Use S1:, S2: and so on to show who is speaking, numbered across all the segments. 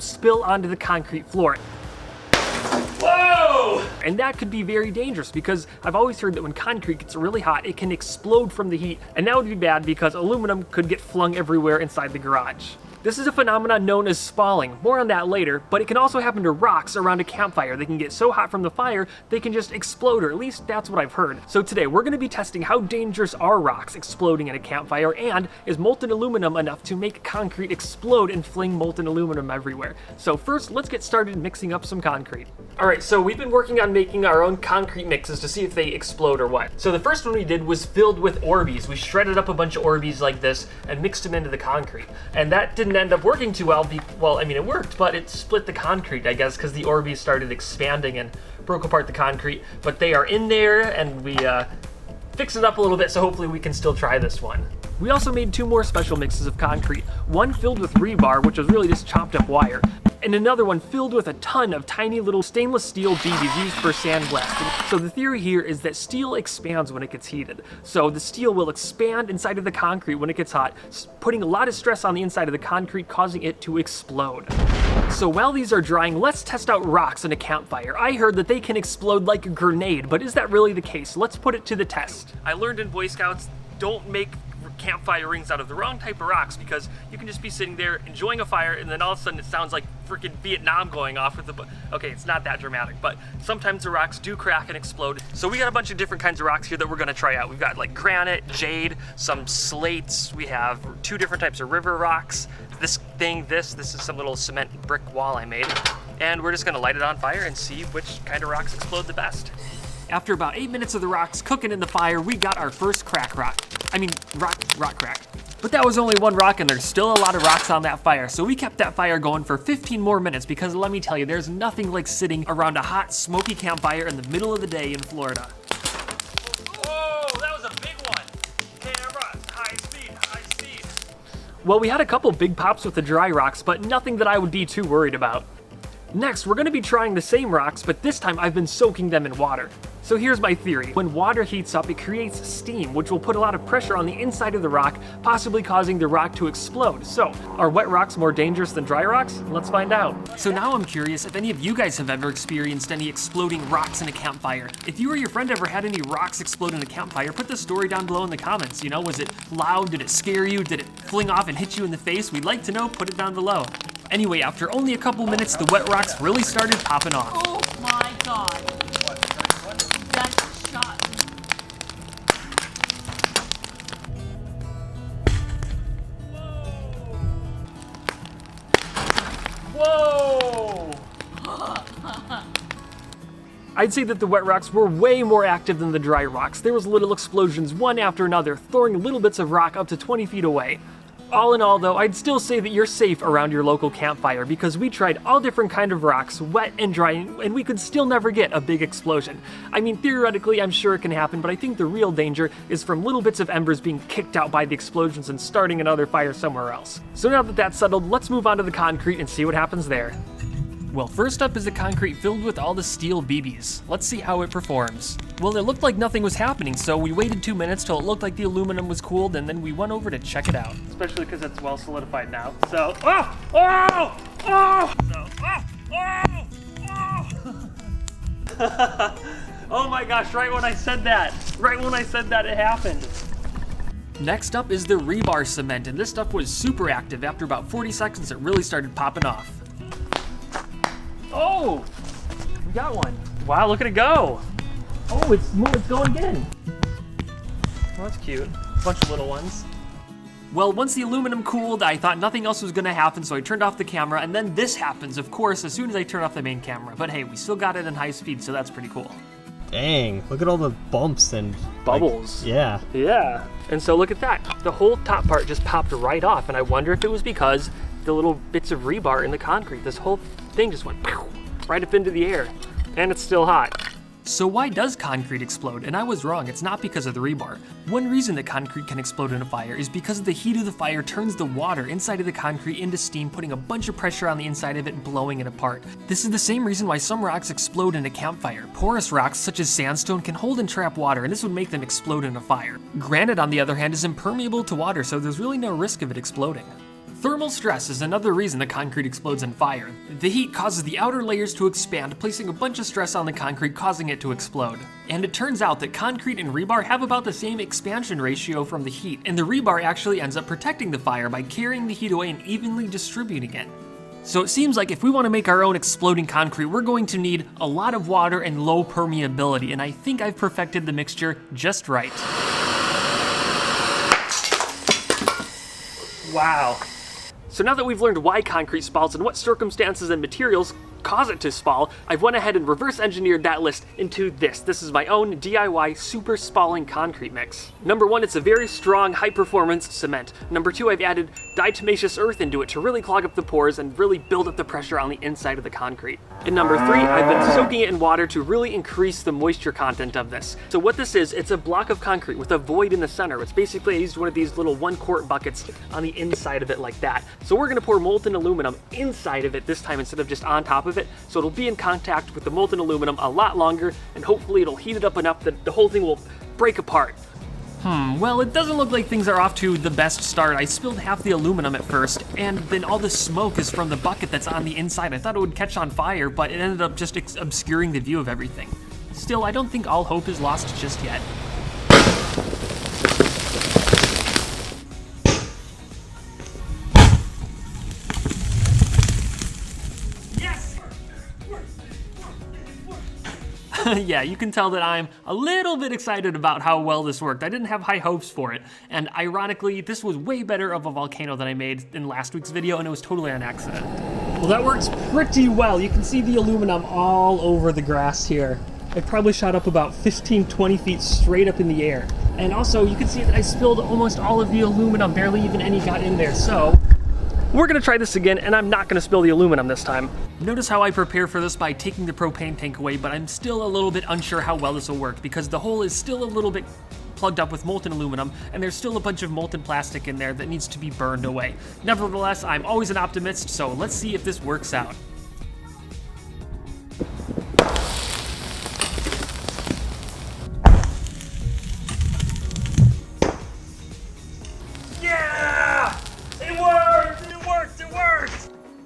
S1: spill onto the concrete floor. Whoa! And that could be very dangerous because I've always heard that when concrete gets really hot, it can explode from the heat, and that would be bad because aluminum could get flung everywhere inside the garage. This is a phenomenon known as spalling. More on that later, but it can also happen to rocks around a campfire. They can get so hot from the fire, they can just explode, or at least that's what I've heard. So today, we're going to be testing how dangerous are rocks exploding in a campfire, and is molten aluminum enough to make concrete explode and fling molten aluminum everywhere. So first, let's get started mixing up some concrete. Alright, so we've been working on making our own concrete mixes to see if they explode or what. So the first one we did was filled with Orbeez. We shredded up a bunch of Orbeez like this and mixed them into the concrete. And that didn't end up working too well. Well, I mean, it worked, but it split the concrete, I guess, because the Orbeez started expanding and broke apart the concrete. But they are in there, and we fixed it up a little bit, so hopefully we can still try this one. We also made two more special mixes of concrete. One filled with rebar, which was really just chopped up wire, and another one filled with a ton of tiny little stainless steel BBs used for sandblasting. So the theory here is that steel expands when it gets heated. So the steel will expand inside of the concrete when it gets hot, putting a lot of stress on the inside of the concrete, causing it to explode. So while these are drying, let's test out rocks in a campfire. I heard that they can explode like a grenade, but is that really the case? Let's put it to the test. I learned in Boy Scouts, don't make campfire rings out of the wrong type of rocks, because you can just be sitting there enjoying a fire and then all of a sudden it sounds like freaking Vietnam going off with the okay, it's not that dramatic, but sometimes the rocks do crack and explode. So we got a bunch of different kinds of rocks here that we're going to try out. We've got like granite, jade, some slates, we have two different types of river rocks, this is some little cement brick wall I made, and we're just going to light it on fire and see which kind of rocks explode the best. After about 8 minutes of the rocks cooking in the fire, we got our first rock crack. But that was only one rock, and there's still a lot of rocks on that fire, so we kept that fire going for 15 more minutes, because let me tell you, there's nothing like sitting around a hot, smoky campfire in the middle of the day in Florida. Oh, that was a big one. Camera, high speed. Well, we had a couple big pops with the dry rocks, but nothing that I would be too worried about. Next, we're going to be trying the same rocks, but this time I've been soaking them in water. So here's my theory. When water heats up, it creates steam, which will put a lot of pressure on the inside of the rock, possibly causing the rock to explode. So, are wet rocks more dangerous than dry rocks? Let's find out. So now I'm curious if any of you guys have ever experienced any exploding rocks in a campfire. If you or your friend ever had any rocks explode in a campfire, put the story down below in the comments. You know, was it loud? Did it scare you? Did it fling off and hit you in the face? We'd like to know. Put it down below. Anyway, after only a couple minutes, the wet rocks really started popping off.
S2: Oh my god. That shot.
S1: Whoa! I'd say that the wet rocks were way more active than the dry rocks. There was little explosions one after another, throwing little bits of rock up to 20 feet away. All in all though, I'd still say that you're safe around your local campfire, because we tried all different kind of rocks, wet and dry, and we could still never get a big explosion. I mean, theoretically, I'm sure it can happen, but I think the real danger is from little bits of embers being kicked out by the explosions and starting another fire somewhere else. So now that that's settled, let's move on to the concrete and see what happens there. Well, first up is the concrete filled with all the steel BBs. Let's see how it performs. Well, it looked like nothing was happening, so we waited 2 minutes till it looked like the aluminum was cooled, and then we went over to check it out. Especially because it's well solidified now. So, oh my gosh, right when I said that, it happened. Next up is the rebar cement, and this stuff was super active. After about 40 seconds, it really started popping off. Oh, we got one. Wow, look at it go. Oh, it's going again. Oh, that's cute. A bunch of little ones. Well, once the aluminum cooled, I thought nothing else was gonna happen, so I turned off the camera, and then this happens, of course, as soon as I turn off the main camera. But hey, we still got it in high speed, so that's pretty cool.
S3: Dang, look at all the bumps and
S1: bubbles.
S3: Yeah.
S1: Yeah, and so look at that. The whole top part just popped right off, and I wonder if it was because the little bits of rebar in the concrete, this whole thing just went right up into the air, and it's still hot. So why does concrete explode? And I was wrong, it's not because of the rebar. One reason that concrete can explode in a fire is because the heat of the fire turns the water inside of the concrete into steam, putting a bunch of pressure on the inside of it and blowing it apart. This is the same reason why some rocks explode in a campfire. Porous rocks such as sandstone can hold and trap water, and this would make them explode in a fire. Granite, on the other hand, is impermeable to water, so there's really no risk of it exploding. Thermal stress is another reason the concrete explodes on fire. The heat causes the outer layers to expand, placing a bunch of stress on the concrete, causing it to explode. And it turns out that concrete and rebar have about the same expansion ratio from the heat, and the rebar actually ends up protecting the fire by carrying the heat away and evenly distributing it. So it seems like if we want to make our own exploding concrete, we're going to need a lot of water and low permeability, and I think I've perfected the mixture just right. Wow. So now that we've learned why concrete spalls and what circumstances and materials cause it to spall, I've went ahead and reverse engineered that list into this. This is my own DIY super spalling concrete mix. Number 1, it's a very strong, high performance cement. Number 2, I've added diatomaceous earth into it to really clog up the pores and really build up the pressure on the inside of the concrete. And number 3, I've been soaking it in water to really increase the moisture content of this. So what this is, it's a block of concrete with a void in the center. It's basically, I used one of these little 1-quart buckets on the inside of it like that. So we're gonna pour molten aluminum inside of it this time instead of just on top of it. So it'll be in contact with the molten aluminum a lot longer, and hopefully it'll heat it up enough that the whole thing will break apart. Well, it doesn't look like things are off to the best start. I spilled half the aluminum at first, and then all the smoke is from the bucket that's on the inside. I thought it would catch on fire, but it ended up just obscuring the view of everything. Still, I don't think all hope is lost just yet. Yeah, you can tell that I'm a little bit excited about how well this worked. I didn't have high hopes for it, and ironically, this was way better of a volcano than I made in last week's video, and it was totally on accident. Well, that works pretty well. You can see the aluminum all over the grass here. I probably shot up about 15-20 feet straight up in the air. And also, you can see that I spilled almost all of the aluminum, barely even any got in there, so we're gonna try this again, and I'm not gonna spill the aluminum this time. Notice how I prepare for this by taking the propane tank away, but I'm still a little bit unsure how well this will work because the hole is still a little bit plugged up with molten aluminum, and there's still a bunch of molten plastic in there that needs to be burned away. Nevertheless, I'm always an optimist, so let's see if this works out.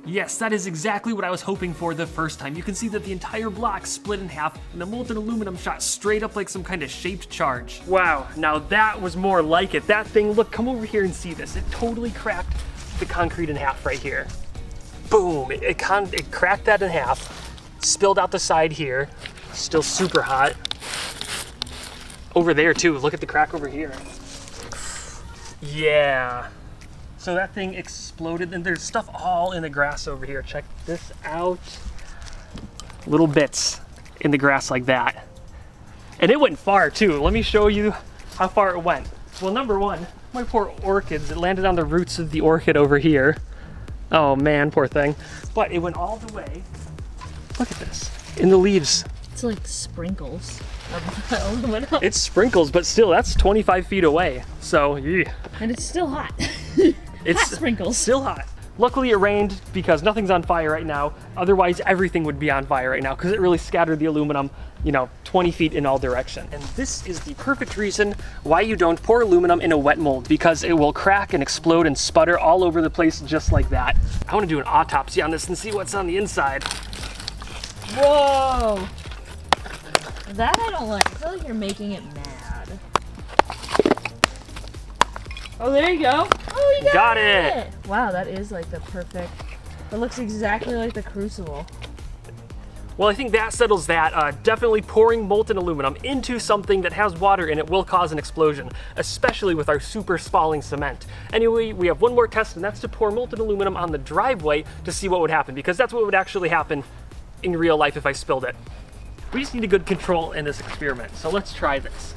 S1: Yes, that is exactly what I was hoping for the first time. You can see that the entire block split in half and the molten aluminum shot straight up like some kind of shaped charge. Wow, now that was more like it. That thing, look, come over here and see this. It totally cracked the concrete in half right here. Boom, it cracked that in half, spilled out the side here, still super hot. Over there too, look at the crack over here. Yeah. So that thing exploded, and there's stuff all in the grass over here. Check this out. Little bits in the grass like that. And it went far too. Let me show you how far it went. Well, number 1, my poor orchids, it landed on the roots of the orchid over here. Oh man, poor thing. But it went all the way, look at this, in the leaves.
S2: It's like sprinkles of aluminum.
S1: It's sprinkles, but still, that's 25 feet away. So, yeah.
S2: And it's still hot.
S1: It's
S2: hot sprinkles.
S1: Still hot. Luckily it rained because nothing's on fire right now. Otherwise everything would be on fire right now because it really scattered the aluminum, 20 feet in all direction. And this is the perfect reason why you don't pour aluminum in a wet mold, because it will crack and explode and sputter all over the place just like that. I want to do an autopsy on this and see what's on the inside.
S2: Whoa! That I don't like. I feel like you're making it mad. Oh, there you go. Oh, you got it! Wow, that is like the perfect... That looks exactly like the crucible.
S1: Well, I think that settles that. Definitely pouring molten aluminum into something that has water in it will cause an explosion, especially with our super spalling cement. Anyway, we have one more test, and that's to pour molten aluminum on the driveway to see what would happen, because that's what would actually happen in real life if I spilled it. We just need a good control in this experiment, so let's try this.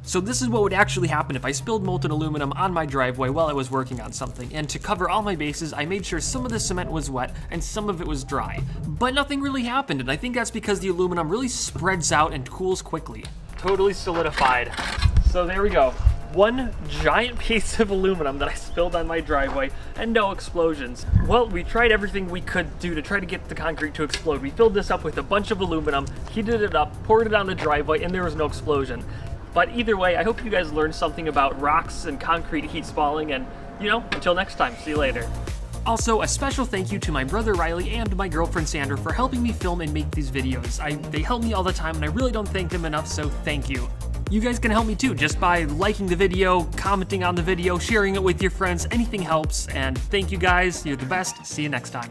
S1: So this is what would actually happen if I spilled molten aluminum on my driveway while I was working on something, and to cover all my bases, I made sure some of the cement was wet and some of it was dry. But nothing really happened, and I think that's because the aluminum really spreads out and cools quickly. Totally solidified. So there we go. One giant piece of aluminum that I spilled on my driveway, and no explosions. Well, we tried everything we could do to try to get the concrete to explode. We filled this up with a bunch of aluminum, heated it up, poured it on the driveway, and there was no explosion. But either way, I hope you guys learned something about rocks and concrete heat spalling, and you know, until next time, see you later. Also, a special thank you to my brother Riley and my girlfriend Sandra for helping me film and make these videos. They help me all the time and I really don't thank them enough, so thank you. You guys can help me too, just by liking the video, commenting on the video, sharing it with your friends, anything helps, and thank you guys, you're the best, see you next time.